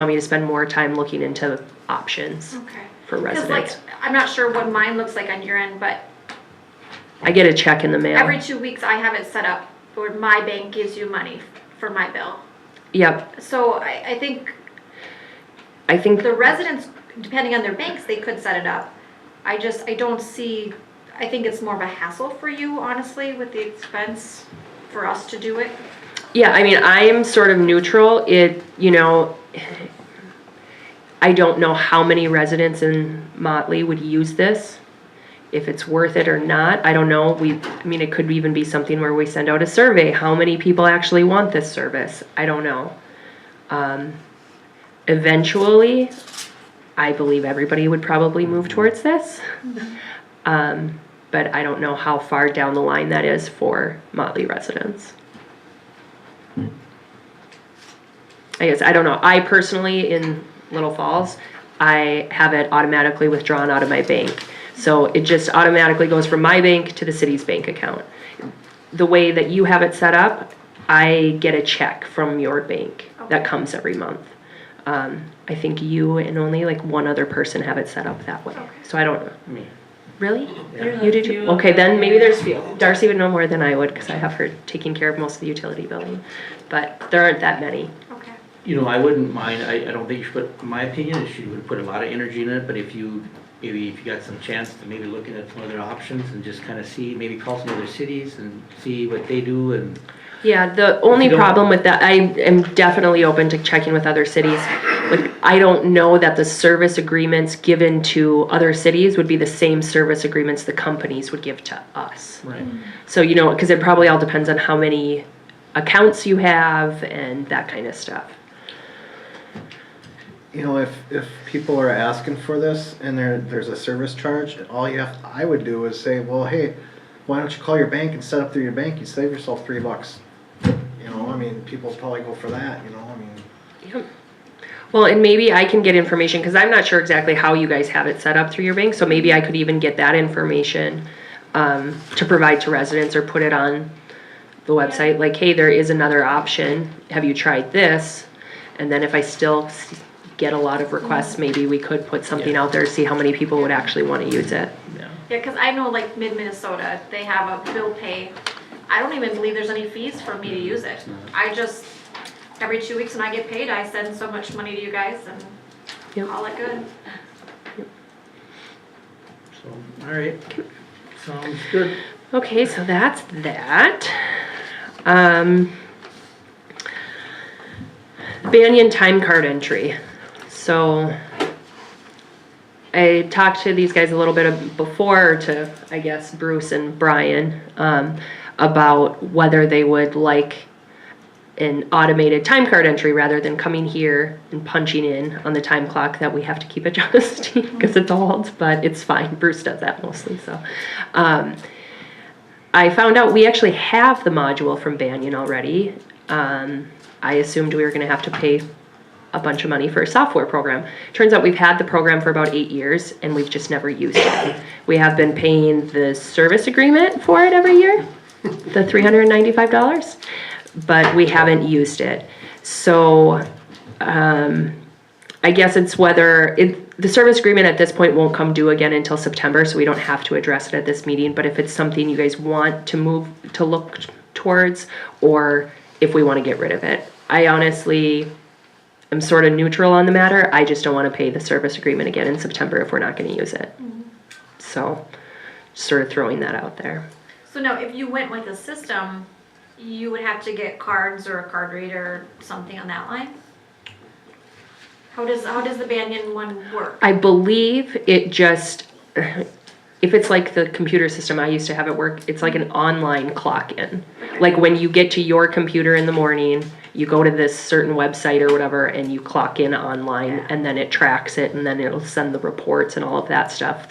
want me to spend more time looking into options Okay. for Because residents. I'm not sure what mine looks like on your end, but I get a check in the mail. every 2 weeks I have it set up where my bank gives you money for my bill. Yep. So I think I think the residents, depending on their banks, they could set it up. I don't see, I think it's more of a hassle for you, honestly, with the expense for us to do it. yeah, I mean, I'm sort of neutral. I don't know how many residents in Motley would use this. If it's worth it or not, I don't know. It could even be something where we send out a survey. How many people actually want this service? I don't know. Eventually, I believe everybody would probably move towards this. But I don't know how far down the line that is for Motley residents. I guess, I don't know. I personally, in Little Falls, I have it automatically withdrawn out of my bank. So it just automatically goes from my bank to the city's bank account. The way that you have it set up, I get a check from your bank that comes every month. I think you and only like one other person have it set up that way. Okay. So I don't know. Me. Really? Yeah. You did too? Okay, then maybe there's Darcy would know more than I would because I have her taking care of most of the utility billing. But there aren't that many. Okay. I wouldn't mind, I don't think you should put, in my opinion, you would put a lot of energy in it, but if you got some chance to maybe looking at some other options and just kind of see, maybe call some other cities and see what they do and. Yeah, the only you don't- problem with that, I am definitely open to checking with other cities. Like, I don't know that the service agreements given to other cities would be the same service agreements the companies would give to us. Right. So, because it probably all depends on how many accounts you have and that kind of stuff. If people are asking for this and there's a service charge, I would do is say, well, hey, why don't you call your bank and set up through your bank? You save yourself $3. People probably go for that, Yep. Well, and maybe I can get information, because I'm not sure exactly how you guys have it set up through your bank, so maybe I could even get that information to provide to residents or put it on the website, like, hey, there is another option, have you tried this? And then if I still get a lot of requests, maybe we could put something out there to see how many people would actually want to use it. Yeah. Yeah, because I know like mid-Minnesota, they have a bill pay. I don't even believe there's any fees for me to use it. I just, every 2 weeks when I get paid, I send so much money to you guys and Yep. call it good. So, all right, sounds good. Okay, so that's that. Banyan time card entry. So I talked to these guys a little bit before, to, I guess, Bruce and Brian, about whether they would like an automated time card entry rather than coming here and punching in on the time clock that we have to keep adjusting because it's old, but it's fine. Bruce does that mostly, so. I found out we actually have the module from Banyan already. I assumed we were gonna have to pay a bunch of money for a software program. Turns out we've had the program for about 8 years and we've just never used it. We have been paying the service agreement for it every year, the $395, but we haven't used it. So I guess it's whether the service agreement at this point won't come due again until September, so we don't have to address it at this meeting. But if it's something you guys want to look towards, or if we want to get rid of it, I honestly am sort of neutral on the matter. I just don't want to pay the service agreement again in September if we're not going to use it. So, sort of throwing that out there. So now, if you went with a system, you would have to get cards or a card reader or something on that line? How does the Banyan one work? I believe it just, if it's like the computer system I used to have it work, it's like an online clock in. Like when you get to your computer in the morning, you go to this certain website or whatever and you clock in online, and then it tracks it, and then it'll send the reports and all of that stuff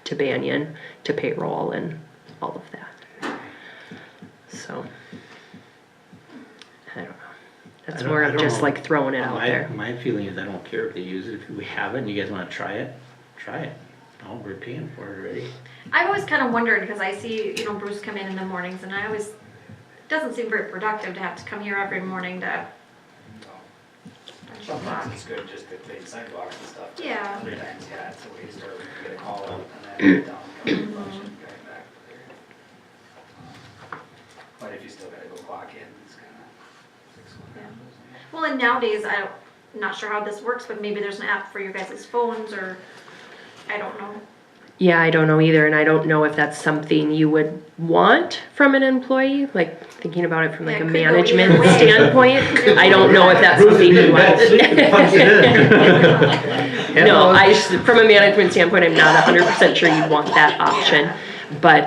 to Banyan, to payroll and all of that. So, I don't know. That's more of just like throwing it out there. My feeling is I don't care if they use it, if we have it and you guys wanna try it, try it. Oh, we're paying for it already. I've always kind of wondered, because I see, Bruce come in the mornings, and it doesn't seem very productive to have to come here every morning to Sometimes it's good just to clean sidewalks and stuff. but Yeah. Other times, yeah, it's a waste or you get a call out and then down, coming to function, coming back there. But if you still gotta go clock in, it's kinda. Well, and nowadays, I'm not sure how this works, but maybe there's an app for your guys' phones or, I don't know. Yeah, I don't know either, and I don't know if that's something you would want from an employee, like thinking about it from like Yeah, a it could go either management way. standpoint. I don't know if that's Bruce something is you in bad sleep and punch want. it in. No, from a management standpoint, I'm not 100% sure you'd want that option. But,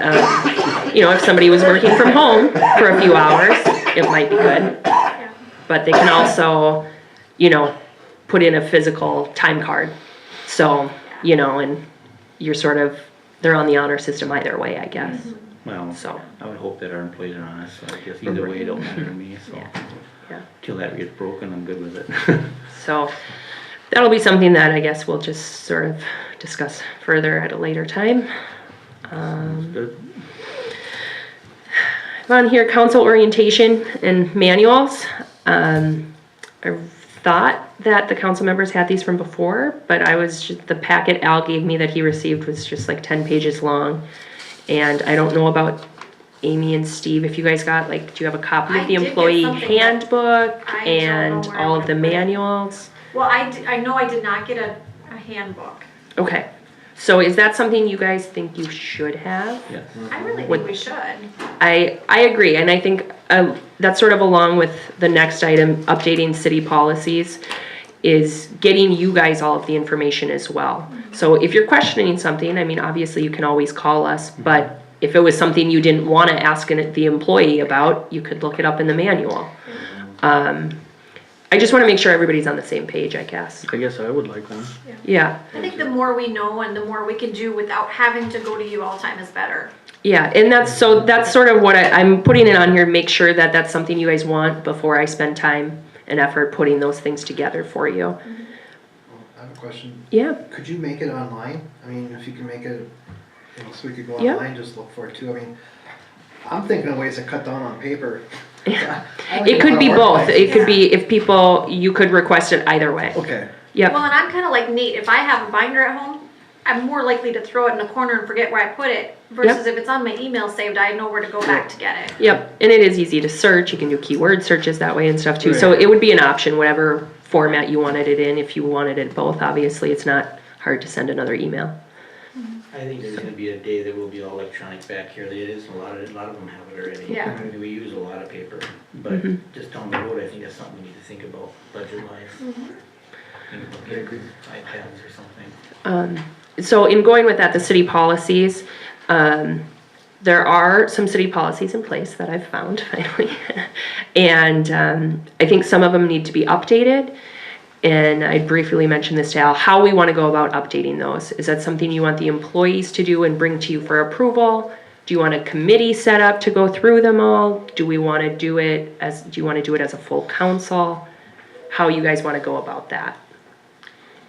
you know, if somebody was working from home for a few hours, it might be good. Yeah. But they can also, you know, put in a physical time card. So, you know, and you're sort of, they're on the honor system either way, I guess. Well, So. I would hope that our employees are honest, so I guess either way, it don't matter to me, so. Yeah. Till that gets broken, I'm good with it. So that'll be something that I guess we'll just sort of discuss further at a later time. Good. On here, council orientation and manuals. I thought that the council members had these from before, but the packet Al gave me that he received was just like 10 pages long. And I don't know about Amy and Steve, if you guys got, like, do you have a copy I of the did get employee something, but handbook I don't and know where I all of the would put it. manuals? Well, I know I did not get a handbook. Okay, so is that something you guys think you should have? Yes. I really Would- think we should. I agree, and I think that's sort of along with the next item, updating city policies, is getting you guys all of the information as well. So if you're questioning something, I mean, obviously you can always call us, but if it was something you didn't want to ask the employee about, you could look it up in the manual. I just want to make sure everybody's on the same page, I guess. I guess I would like one. Yeah, I think the more we know and the more we can do without having to go to you all the time is better. yeah, and that's sort of what I'm putting it on here, make sure that that's something you guys want before I spend time and effort putting those things together for you. Well, I have a question. Yeah, Could you make it online? I mean, if you can make it, you know, so we could go Yeah. online, just look for it too. I mean, I'm thinking of ways to cut down on paper. it could be both. It could be, if people, you could request it either way. Okay. Yep. Well, and I'm kind of like Nate. If I have a binder at home, I'm more likely to throw it in a corner and forget where I put it versus if it's on my email saved, I know where to go back to get it. Yep, and it is easy to search, you can do keyword searches that way and stuff too, so Right. it would be an option, whatever format you wanted it in, if you wanted it both, obviously, it's not hard to send another email. I think there's gonna be a day that will be all electronic back here, it is, a lot of them have it already. Yeah. I mean, we use a lot of paper, but Mhm. just down the road, I think that's something we need to think about budget wise. Think about getting iPads or something. So in going with that, the city policies, there are some city policies in place that I've found finally. And I think some of them need to be updated. And I briefly mentioned this to Al, how we want to go about updating those. Is that something you want the employees to do and bring to you for approval? Do you want a committee set up to go through them all? Do you want to do it as a full council? How you guys want to go about that?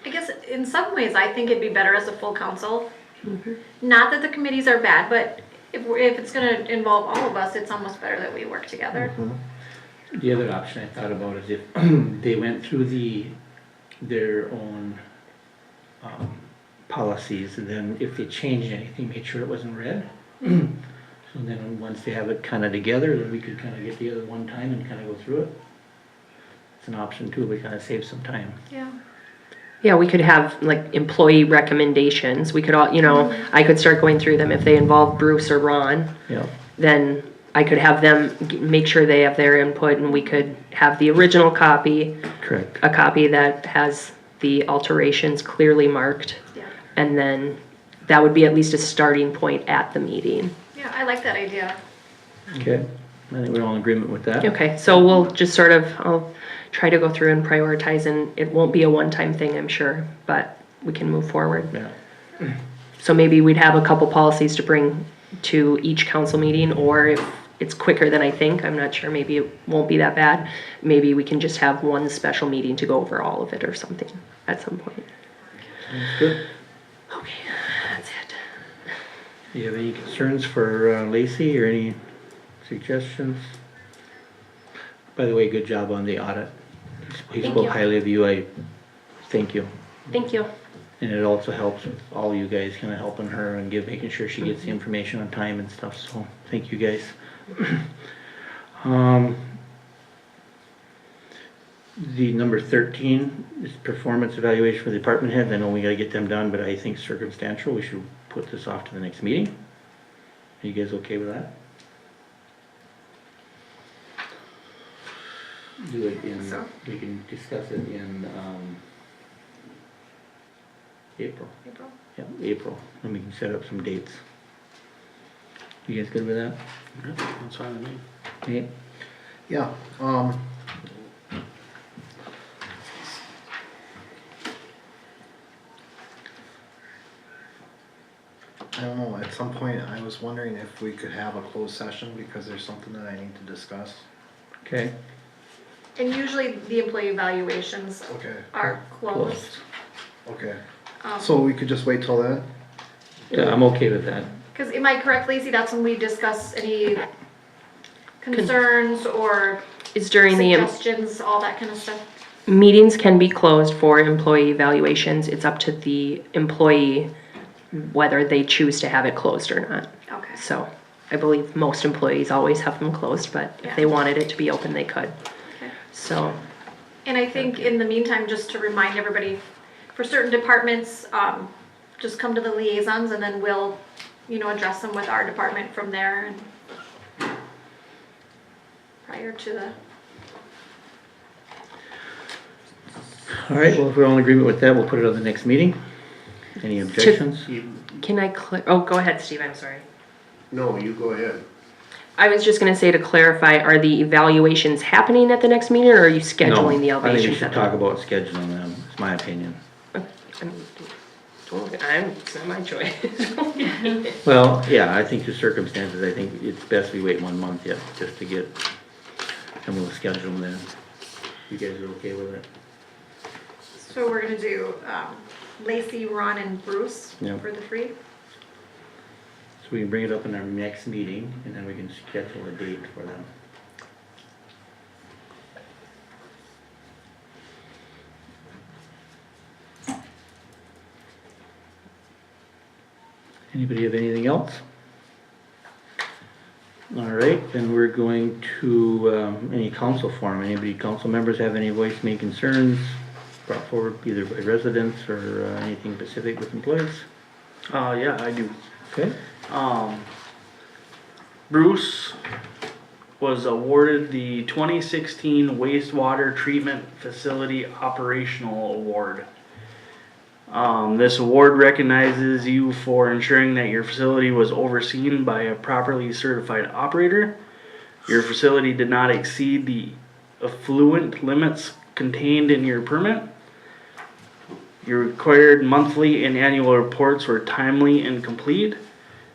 I guess in some ways, I think it'd be better as a full council. Not that the committees are bad, but if it's gonna involve all of us, it's almost better that we work together. The other option I thought about is if they went through their own policies, and then if they changed anything, made sure it wasn't read. So then once they have it kinda together, then we could kinda get together one time and kinda go through it. It's an option too, we kinda save some time. Yeah. Yeah, we could have like employee recommendations. We could all, I could start going through them if they involve Bruce or Ron. Yeah. Then I could have them make sure they have their input, and we could have the original copy, Correct. a copy that has the alterations clearly marked. Yeah. And then that would be at least a starting point at the meeting. Yeah, I like that idea. Okay, I think we're all in agreement with that. Okay, so we'll just I'll try to go through and prioritize, and it won't be a one-time thing, I'm sure, but we can move forward. Yeah. So maybe we'd have a couple policies to bring to each council meeting, or if it's quicker than I think, I'm not sure, maybe it won't be that bad. Maybe we can just have one special meeting to go over all of it or something at some point. That's good. Okay, that's it. Do you have any concerns for Lacey, or any suggestions? By the way, good job on the audit. He Thank spoke you. highly of you, I thank you. Thank you. And it also helps with all you guys kinda helping her and making sure she gets the information on time and stuff, so thank you guys. The number 13 is performance evaluation for the department heads. I know we gotta get them done, but I think circumstantial, we should put this off to the next meeting. Are you guys okay with that? Do it in, So. we can discuss it in, April. April? Yeah, April, and we can set up some dates. You guys good with that? That's fine with me. Okay, Yeah, I don't know, at some point I was wondering if we could have a closed session because there's something that I need to discuss. okay. And usually the employee evaluations Okay. are closed. Okay, Um, so we could just wait till then? Yeah, I'm okay with that. Cause am I correct, Lacey, that's when we discuss any concerns or Is during the, suggestions, all that kind of stuff? meetings can be closed for employee evaluations. It's up to the employee whether they choose to have it closed or not. Okay. So I believe most employees always have them closed, but if they Yeah. wanted it to be open, they could. Okay. So, And I think in the meantime, just to remind everybody, for certain departments, just come to the liaisons and then we'll, address them with our department from there and prior to the, All right, well, if we're all in agreement with that, we'll put it on the next meeting. Any objections? can I oh, go ahead, Steve, I'm sorry. No, you go ahead. I was just gonna say to clarify, are the evaluations happening at the next meeting or are you scheduling the No, I think we evaluations? should at talk about scheduling them, it's my opinion. It's not my choice. Well, yeah, I think the circumstances, I think it's best we wait 1 month yet, just to get, and we'll schedule them then. You guys are okay with it? so we're gonna do, Lacey, Ron, and Bruce Yeah. for the 3. So we can bring it up in our next meeting, and then we can schedule a date for them. Anybody have anything else? All right, then we're going to, any council forum. Anybody, council members have any voice, main concerns brought forward either by residents or anything specific with employees? Yeah, I do. Okay, Bruce was awarded the 2016 wastewater treatment facility operational award. This award recognizes you for ensuring that your facility was overseen by a properly certified operator. Your facility did not exceed the effluent limits contained in your permit. Your required monthly and annual reports were timely and complete.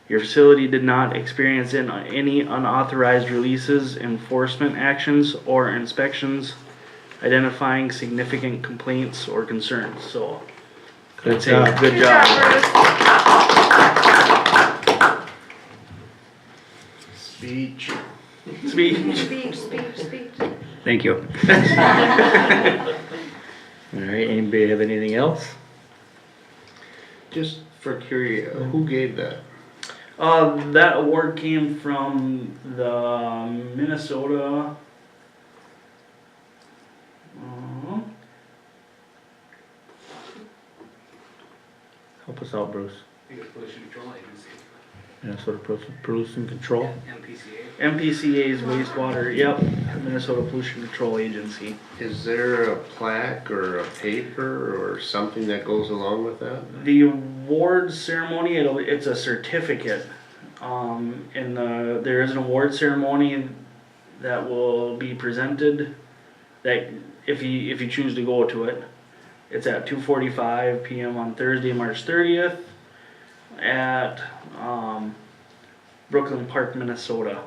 Your facility did not experience any unauthorized releases, enforcement actions, or inspections identifying significant complaints or concerns. So, good I'd say job. good job. Speech. Speech. Speech. thank you. All right, anybody have anything else? Just for curiosity, who gave that? That award came from the Minnesota. Help us out, Bruce. I think it's Pollution Control Agency, Minnesota Pollution Control. MPCA. MPCA's wastewater, yep, Minnesota Pollution Control Agency. Is there a plaque or a paper or something that goes along with that? The award ceremony, it's a certificate. There is an award ceremony that will be presented, that if you choose to go to it. It's at 2:45 p.m. on Thursday, March 30th at Brooklyn Park, Minnesota.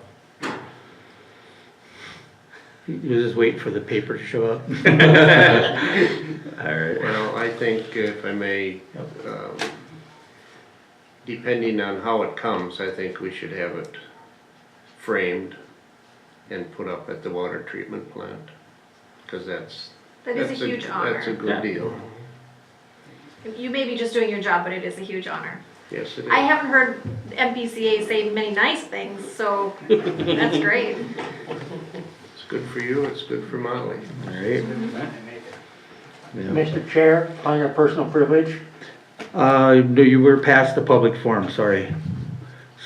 You're just waiting for the paper to show up? All right. Well, I think if I may, depending on how it comes, I think we should have it framed and put up at the water treatment plant. Cause that's That is a huge That's a honor. good deal. You may be just doing your job, but it is a huge honor. Yes, it is. I haven't heard MPCA say many nice things, so that's great. It's good for you, it's good for Molly. Alright. Mr. Chair, on your personal privilege, No, you were past the public forum, sorry.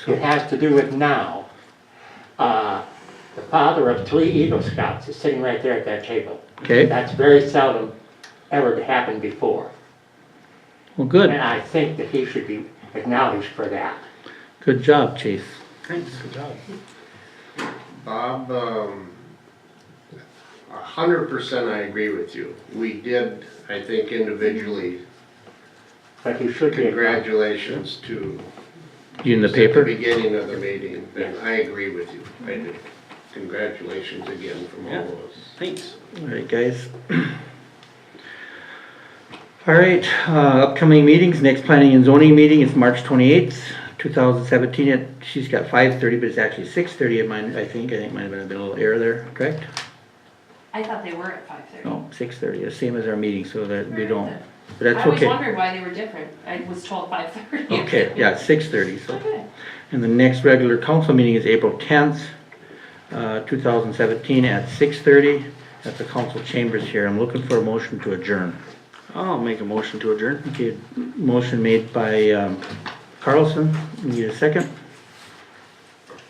it has to do with now. The father of 3 Eagle Scouts is sitting right there at that table. Okay, That's very seldom ever happened before. well, good, And I think that he should be acknowledged for that. good job, Chase. Thanks, good job. Bob, 100% I agree with you. We did, I think individually, But he should be acknowledged. congratulations to You in the at paper? the beginning of the meeting, and I agree with you, I do. Congratulations again from all of us. Thanks. Alright, guys. Alright, upcoming meetings, next planning and zoning meeting is March 28th, 2017. She's got 5:30, but it's actually 6:30 of mine, I think might have been a little error there, correct? I thought they were at 5:30. No, 6:30, the same as our meeting, so that we don't, but I that's always okay. wondered why they were different. I was told 5:30. Okay, yeah, it's 6:30, so. Okay. And the next regular council meeting is April 10th, 2017 at 6:30 at the council chambers here. I'm looking for a motion to adjourn. I'll make a motion to adjourn. Okay, motion made by Carlson. Need a second?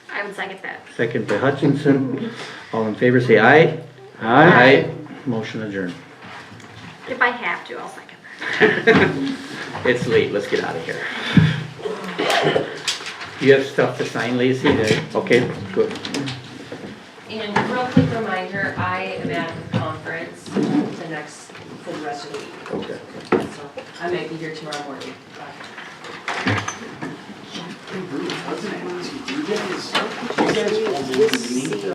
I would second that. Second by Hutchinson. All in favor say aye. Aye. Motion adjourned. If I have to, I'll second that. It's late, let's get out of here. You have stuff to sign, Lacy? Okay, good. And real quick reminder, I am at the conference for the rest of the week. Okay. So I might be here tomorrow morning. Wasn't it? You guys told me in the meeting.